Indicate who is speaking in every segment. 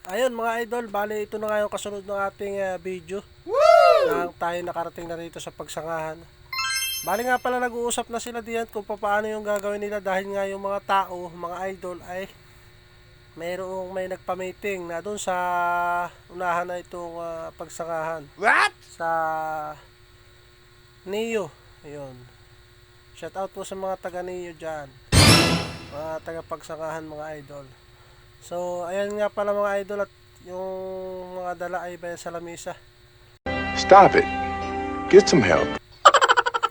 Speaker 1: Ayun mga idol, bali ito na nga yung kasunod ng ating video. Na tayo nakarating na rito sa pagsangahan. Bali nga pala nag-uusap na sila diyan kung paano yung gagawin nila dahil nga yung mga tao, mga idol ay may nagpa-meeting na doon sa unahan na itong pagsangahan.
Speaker 2: What?
Speaker 1: Sa Neo. Ayun. Shout out po sa mga taga Neo dyan. Mga taga pagsangahan mga idol. So, ayan nga pala mga idol at yung mga dala ay bayan sa lamisa.
Speaker 2: Stop it. Get some help.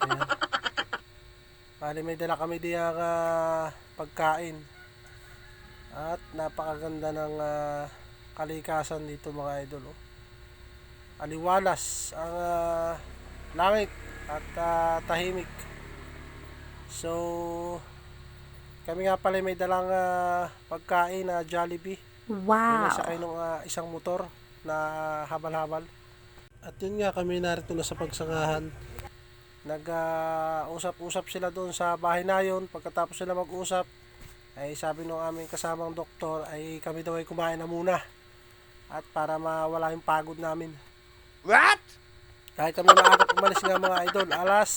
Speaker 1: Ayan. Bali may dala kami diyang pagkain. At napakaganda ng kalikasan dito mga idol. Oh. Aliwalas ang langit at tahimik. So, kami nga pala may dalang pagkain na Jollibee.
Speaker 3: Wow.
Speaker 1: May sakay ng isang motor na habal-habal. At yun nga kami narito na sa pagsangahan. Nag-usap-usap sila doon sa bahay na yun. Pagkatapos sila mag-usap, ay sabi ng aming kasamang doktor ay kami daw ay kumain na muna. At para mawala yung pagod namin.
Speaker 2: What?
Speaker 1: Dahil kami maaga umalis nga mga idol, alas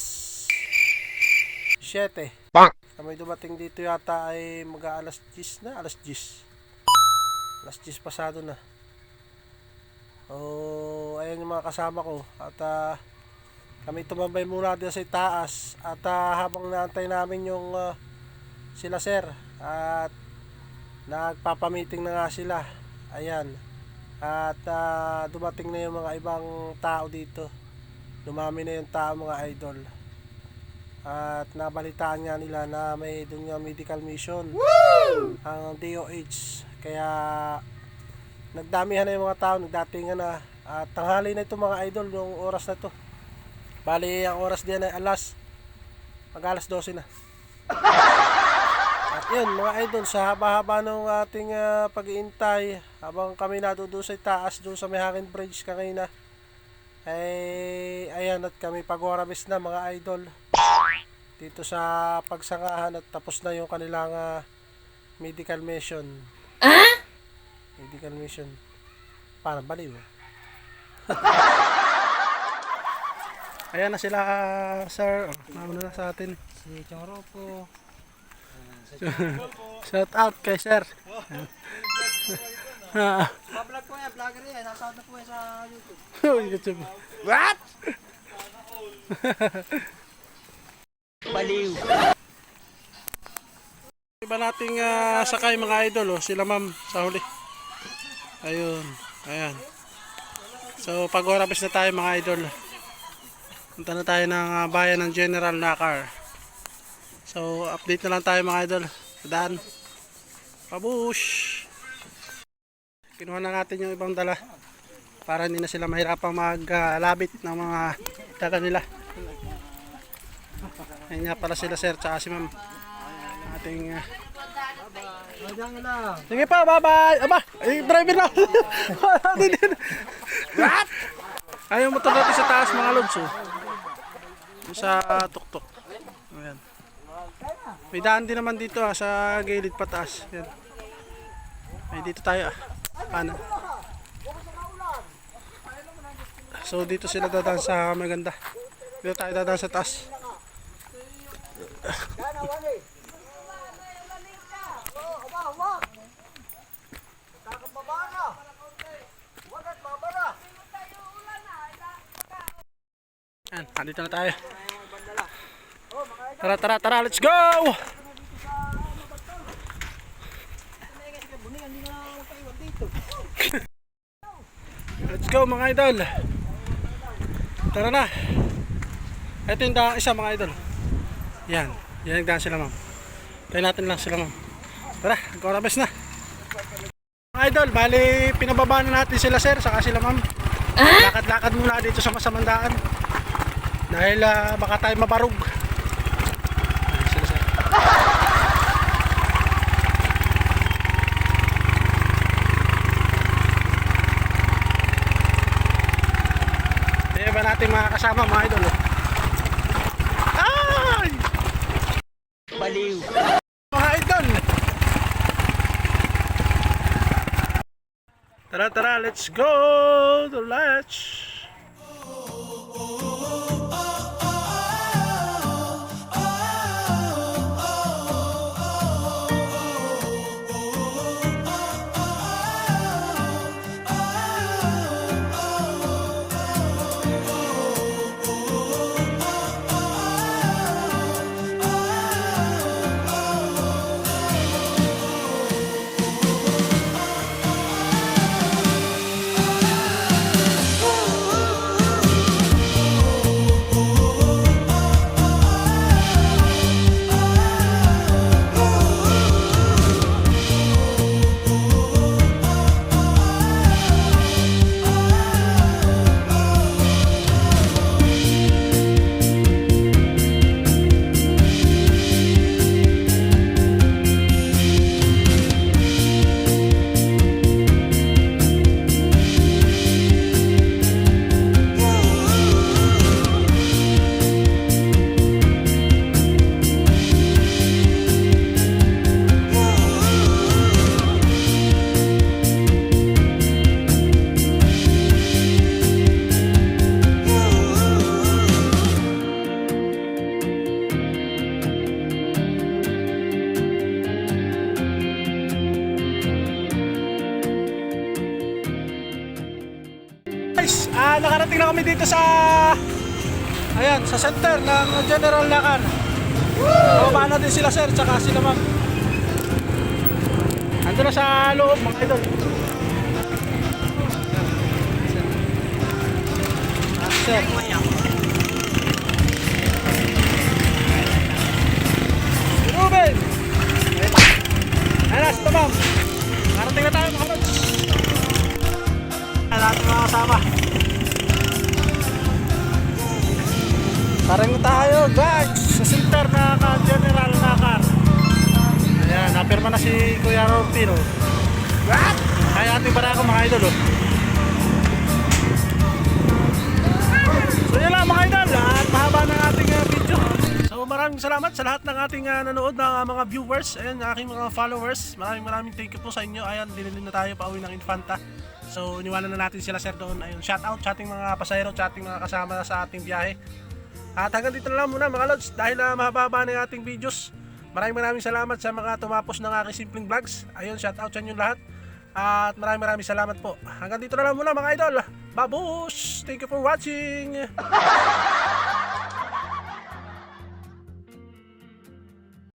Speaker 1: 7.
Speaker 2: Bang!
Speaker 1: Kami dumating dito yata ay mag-aalas 10 na, alas 10. Alas 10 pasado na. Oh, ayan yung mga kasama ko. At kami tumambay muna din sa itaas. At habang naantay namin yung sila sir. At nagpapamiting na nga sila. Ayan. At dumating na yung mga ibang tao dito. Dumami na yung tao mga idol. At nabalitaan nga nila na may doon nga medical mission. Woo! Ang DOH. Kaya nagdamihan na yung mga tao, nagdatingan na. At tanghali na ito mga idol yung oras na to. Bali ang oras diyan ay mag-alas 12 na. At yun mga idol, sa haba-haba ng ating pag-iintay, habang kami nadoon sa taas, doon sa may hangin bridge kanina, ay ayan at kami pag-orabis na mga idol dito sa pagsangahan at tapos na yung kanilang medical mission. Medical mission. Parang baliw. Ayan na sila sir. Nauna na sa atin.
Speaker 4: Si Choro po.
Speaker 1: Shout out kay sir.
Speaker 4: Bablog po yan, vlogger yan. Nasahod na po yan sa YouTube.
Speaker 1: YouTube.
Speaker 2: What?
Speaker 4: Baliw.
Speaker 1: Iba nating sakay mga idol, oh, sila ma'am sa huli. Ayun, ayan. So pag-orabis na tayo mga idol. Punta na tayo ng bayan ng General Nakar. So update na lang tayo mga idol. Daan. Pabush. Kinuha na natin yung ibang dala para hindi na sila mahirapang maglabit ng mga dala nila. Ayun nga pala sila sir tsaka si ma'am. Ating sige pa, bye-bye. Aba, ay driver na. What? Ay, yung motor natin sa taas mga lods. Oh. Yung sa tuktok. Ayan. May daan din naman dito sa gilid pataas. Ayan. Ay, dito tayo. Paano? So, dito sila dadaan sa maganda. Dito tayo dadaan sa taas. Ayan, andito na tayo. Tara, let's go! Let's go mga idol. Tara na. Ito yung isa mga idol. Yan nagdaan sila ma'am. Tayo natin lang sila ma'am. Tara, nag-orabes na. Mga idol, bali pinababa na natin sila sir, saka sila ma'am. Lakad-lakad muna dito sa masamandaan. Dahil baka tayo mabarog. Ayan sila sir. Kaya ba natin mga kasama mga idol? Ay!
Speaker 4: Baliw.
Speaker 1: Mga idol! Tara, tara, let's go to lunch. Guys, nakarating na kami dito sa sa center ng General Nakar. Bababa natin sila sir, tsaka sila ma'am. Ando na sa loob mga idol. Sir. Ruben! Ayan na, sila ma'am. Nakarating na tayo mga lods. Natin mga kasama. Parang tayo guys sa center na General Nakar. Ayan, napirma na si Kuya Rompino. Kaya ating barako mga idol oh. So yun lang mga idol, at mahaba ng ating video. So maraming salamat sa lahat ng ating nanood ng mga viewers and aking mga followers. Maraming thank you po sa inyo. Ayan, dinilin na tayo pauwi ng Infanta. So iniwanan na natin sila sir doon. Ayun, shout out sa ating mga pasahero, sa ating mga kasama sa ating biyahe. At hanggang dito na lang muna mga lods, dahil mahaba na yung ating videos. Maraming salamat sa mga tumapos ng aking simpleng vlogs. Ayun, shout out sa inyo lahat. At maraming salamat po. Hanggang dito na lang muna mga idol. Babush! Thank you for watching!